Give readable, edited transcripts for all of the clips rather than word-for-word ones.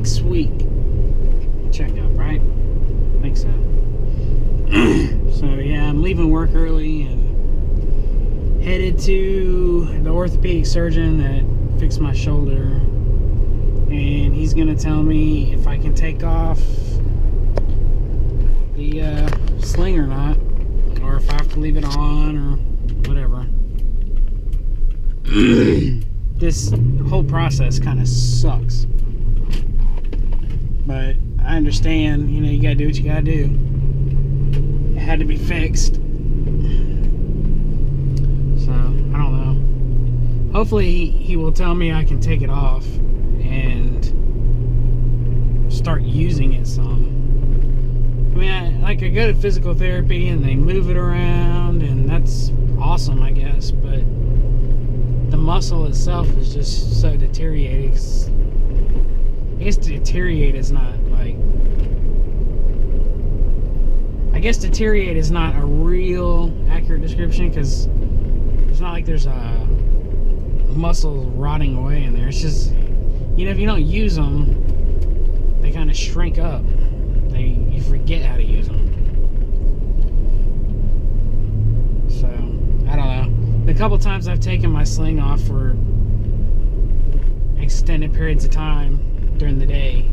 6-week checkup, right? I think so. So yeah, I'm leaving work early and headed to the orthopedic surgeon that fixed my shoulder, and he's gonna tell me if I can take off the sling or not, or if I have to leave it on or whatever. This whole process kind of sucks, but I understand, you know, you gotta do what you gotta do. It had to be fixed, so I don't know. Hopefully he will tell me I can take it off and start using it some. I mean, I go to physical therapy and they move it around, and that's awesome, I guess, but the muscle itself is just so deteriorated. I guess deteriorate is not like... I guess deteriorate is not a real accurate description, because it's not like there's a muscle rotting away in there. It's just, you know, if you don't use them, they kind of shrink up. You forget how to use them. So, I don't know. The couple times I've taken my sling off for extended periods of time during the day,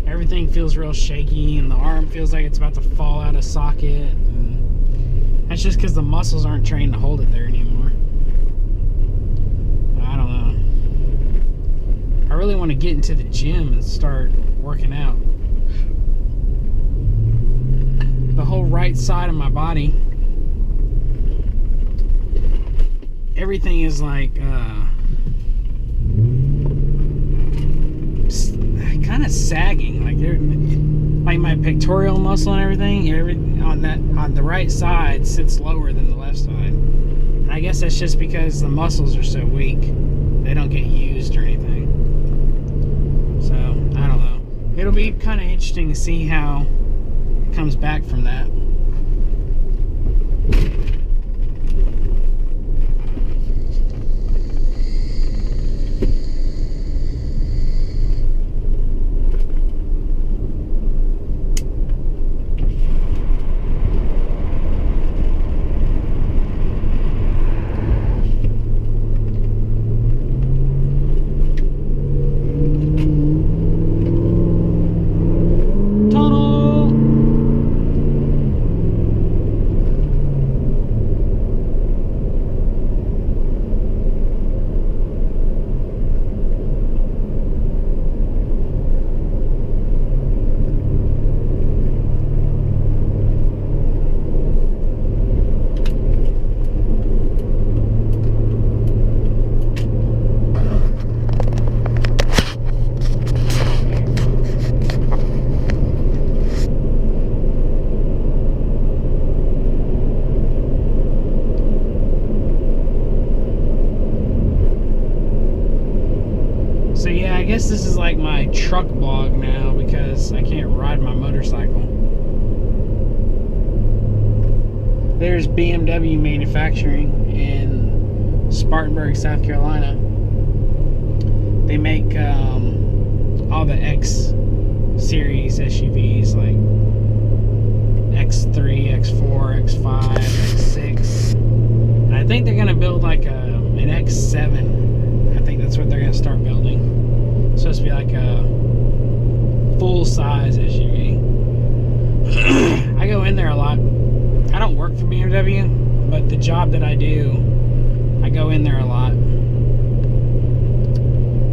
everything feels real shaky, and the arm feels like it's about to fall out of socket. And that's just because the muscles aren't trained to hold it there anymore. I don't know. I really want to get into the gym and start working out. The whole right side of my body, everything is like kind of sagging, like my pectoral muscle and everything on the right side sits lower than the left side. And I guess that's just because the muscles are so weak, they don't get used or anything. So I don't know. It'll be kind of interesting to see how it comes back from that. So yeah, I guess this is like my truck blog now, because I can't ride my motorcycle. There's BMW manufacturing in Spartanburg, South Carolina. They make all the X series SUVs, like X3, X4, X5, X6. And I think they're gonna build like an X7. I think that's what they're gonna start building. It's supposed to be like a full-size SUV. I go in there a lot. I don't work for BMW, but the job that I do, I go in there a lot.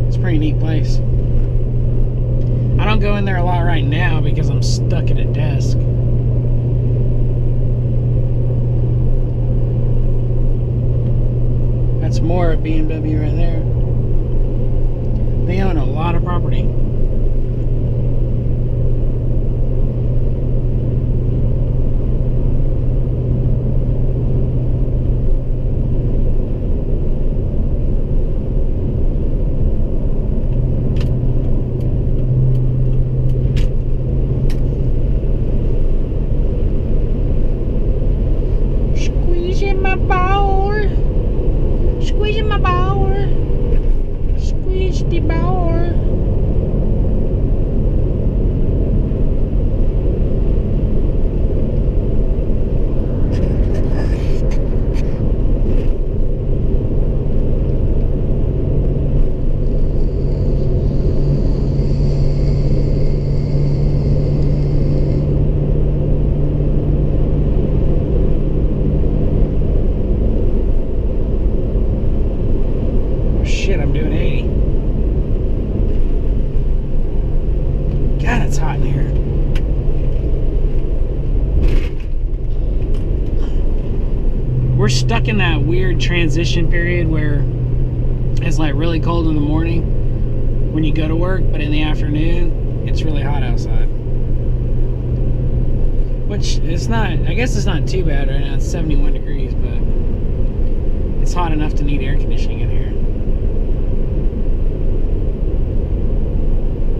It's a pretty neat place. I don't go in there a lot right now because I'm stuck at a desk. That's more at BMW right there. They own a lot of property. Squeezing my ball. Squeezing my ball. Squeeze the ball. we're stuck in that weird transition period where it's like really cold in the morning when you go to work, but in the afternoon it's really hot outside. Which it's not, I guess it's not too bad right now. It's 71 degrees, but it's hot enough to need air conditioning in here.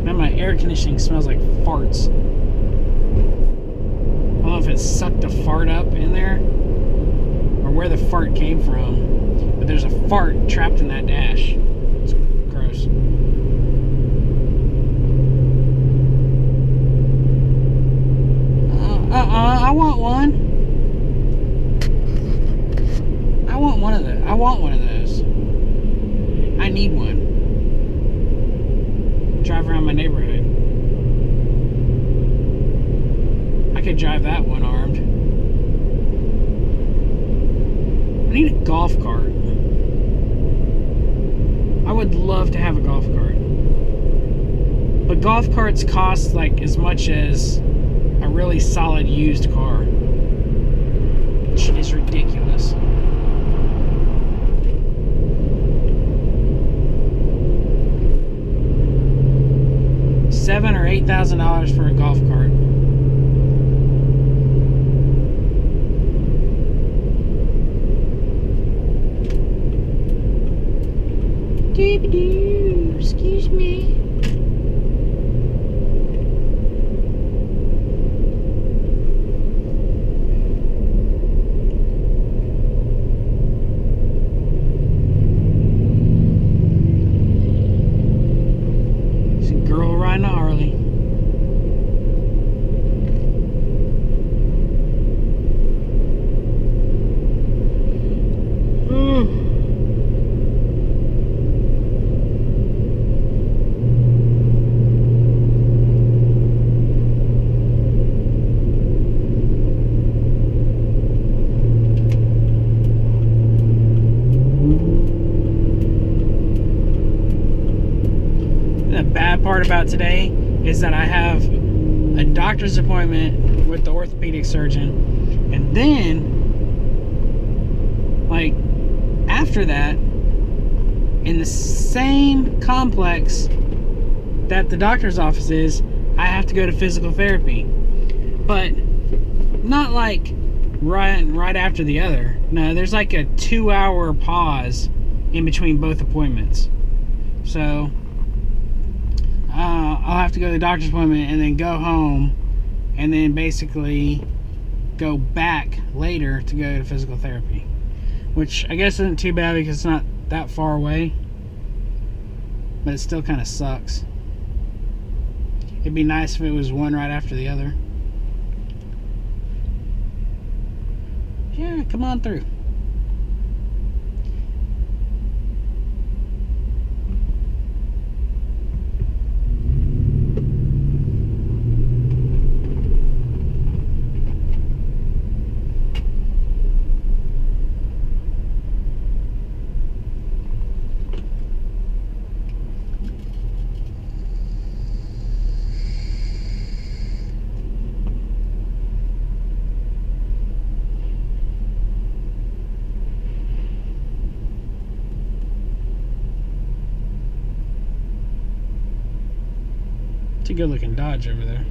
Now my air conditioning smells like farts. I don't know if it sucked a fart up in there or where the fart came from, but there's a fart trapped in that dash. It's gross. I want one. I want one of those. I want one of those. I need one. Drive around my neighborhood. I could drive that one armed. I need a golf cart. I would love to have a golf cart. But golf carts cost like as much as a really solid used car, which is ridiculous. $7,000 or $8,000 for a golf cart. Doo-doo, excuse me. Girl riding a Harley. The bad part about today is that I have a doctor's appointment with the orthopedic surgeon, and then like after that, in the same complex that the doctor's office is, I have to go to physical therapy, but not like right after the other. No, there's like a 2-hour pause in between both appointments. So I'll have to go to the doctor's appointment and then go home and then basically go back later to go to physical therapy, which I guess isn't too bad because it's not that far away, but it still kind of sucks. It'd be nice if it was one right after the other. Yeah, come on through. It's a good looking Dodge over there.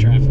traffic.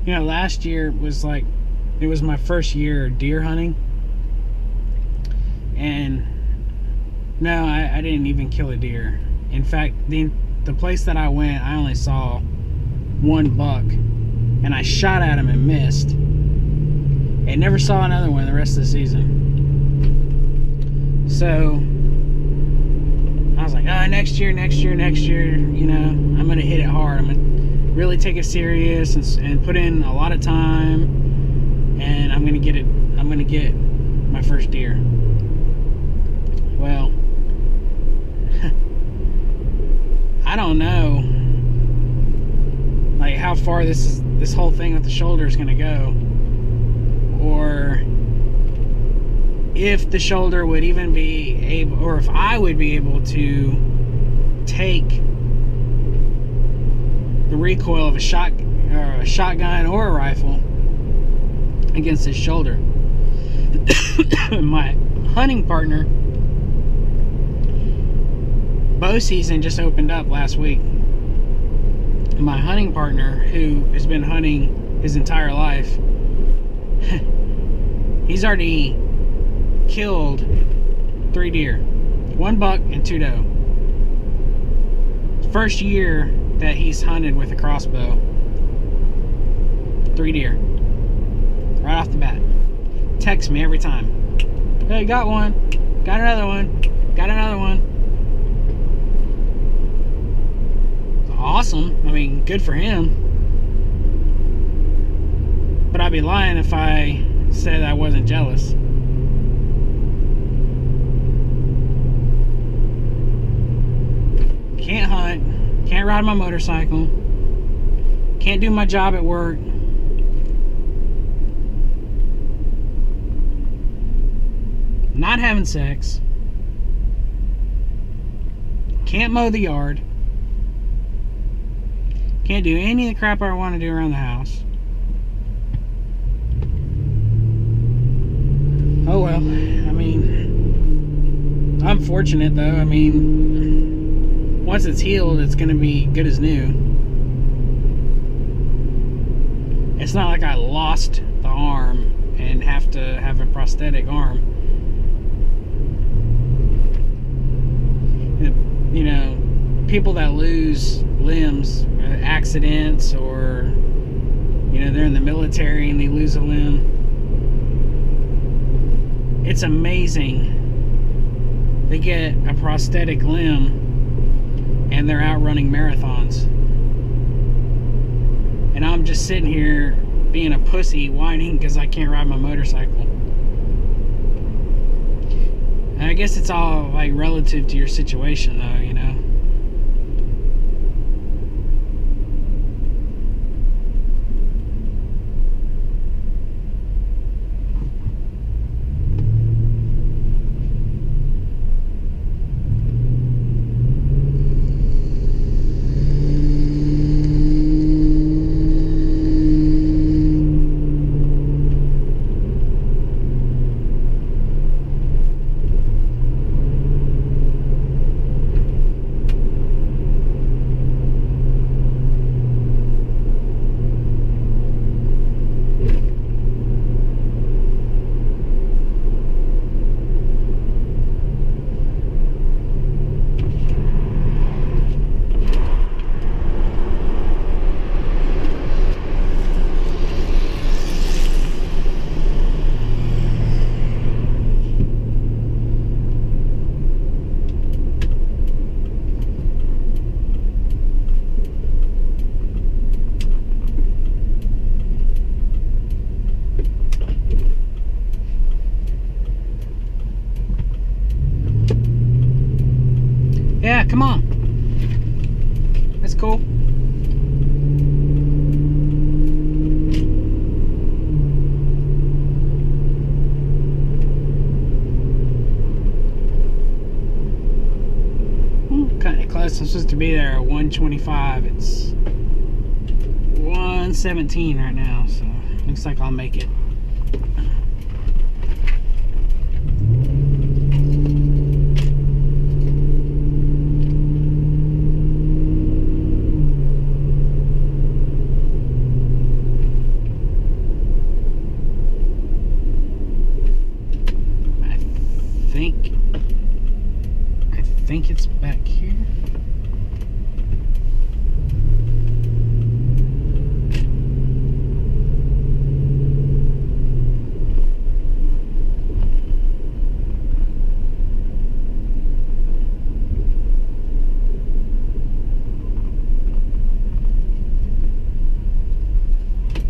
You know, last year was like, it was my first year deer hunting. And no, I didn't even kill a deer. In fact, the place that I went, I only saw one buck. And I shot at him and missed. And never saw another one the rest of the season. So I was like, next year, you know, I'm going to hit it hard. I'm going to really take it serious and put in a lot of time, and I'm gonna get my first deer. Well, I don't know like how far this whole thing with the shoulder is gonna go, or if the shoulder would even be able, or if I would be able to take the recoil of a shotgun or a rifle against his shoulder. My hunting partner, bow season just opened up last week. My hunting partner, who has been hunting his entire life, he's already killed 3 deer, 1 buck and 2 doe. First year that he's hunted with a crossbow, 3 deer right off the bat. Texts me every time, hey, got one, got another one, got another one. Awesome. I mean, good for him, but I'd be lying if I said I wasn't jealous. Can't hunt, can't ride my motorcycle, can't do my job at work. Not having sex. Can't mow the yard. Can't do any of the crap I want to do around the house. Oh well, I mean, I'm fortunate though. I mean, once it's healed, it's going to be good as new. It's not like I lost the arm and have to have a prosthetic arm. You know, people that lose limbs, accidents, or, you know, they're in the military and they lose a limb. It's amazing. They get a prosthetic limb and they're out running marathons. And I'm just sitting here being a pussy whining because I can't ride my motorcycle. And I guess it's all like relative to your situation though, you know. Yeah, come on. That's cool. Kind of close. I'm supposed to be there at 125. It's 117 right now, so looks like I'll make it. I think it's back here.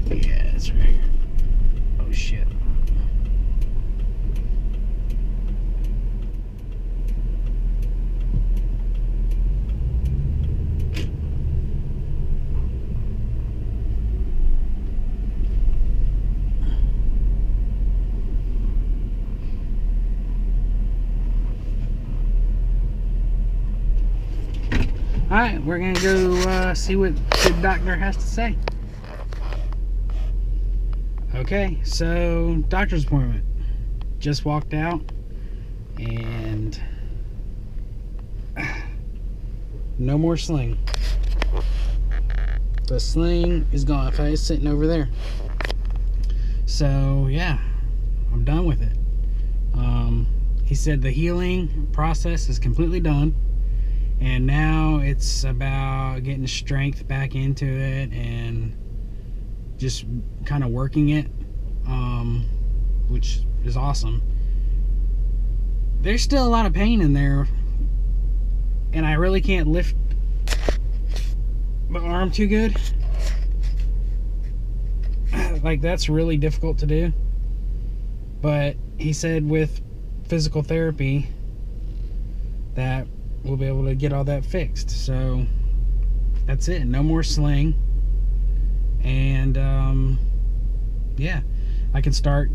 Yeah, it's right here. Oh shit. Alright, we're gonna go see what the doctor has to say. Okay, so doctor's appointment. Just walked out and no more sling. The sling is gone. It's sitting over there. So yeah, I'm done with it. He said the healing process is completely done. And now it's about getting strength back into it and just kind of working it, which is awesome. There's still a lot of pain in there, and I really can't lift my arm too good. Like, that's really difficult to do. But he said with physical therapy that we'll be able to get all that fixed. So that's it. No more sling. And yeah, I can start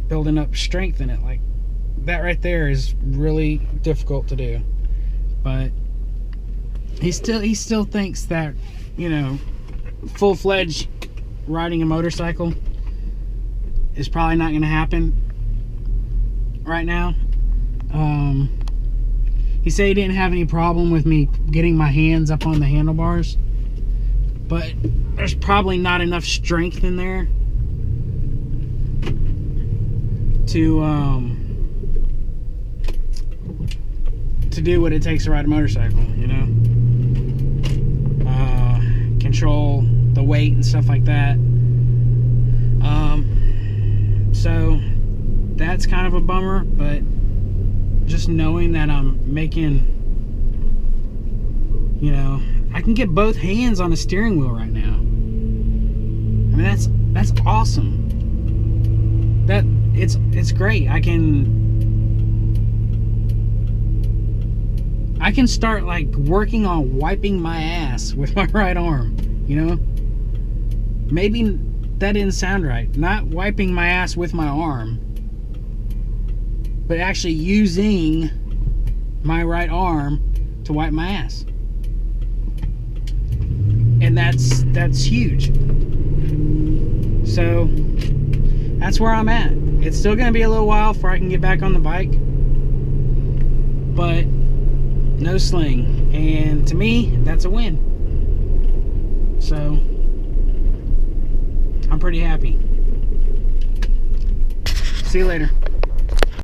building up strength in it. Like, that right there is really difficult to do. But he still thinks that, you know, full-fledged riding a motorcycle is probably not going to happen right now. He said he didn't have any problem with me getting my hands up on the handlebars, but there's probably not enough strength in there to do what it takes to ride a motorcycle, you know? Control the weight and stuff like that. So that's kind of a bummer, but just knowing that I'm making, you know, I can get both hands on the steering wheel right now. I mean, that's awesome. That it's great. I can start like working on wiping my ass with my right arm, you know? Maybe that didn't sound right. Not wiping my ass with my arm, but actually using my right arm to wipe my ass. And that's huge. So that's where I'm at. It's still gonna be a little while before I can get back on the bike, but no sling. And to me, that's a win. So I'm pretty happy. See you later.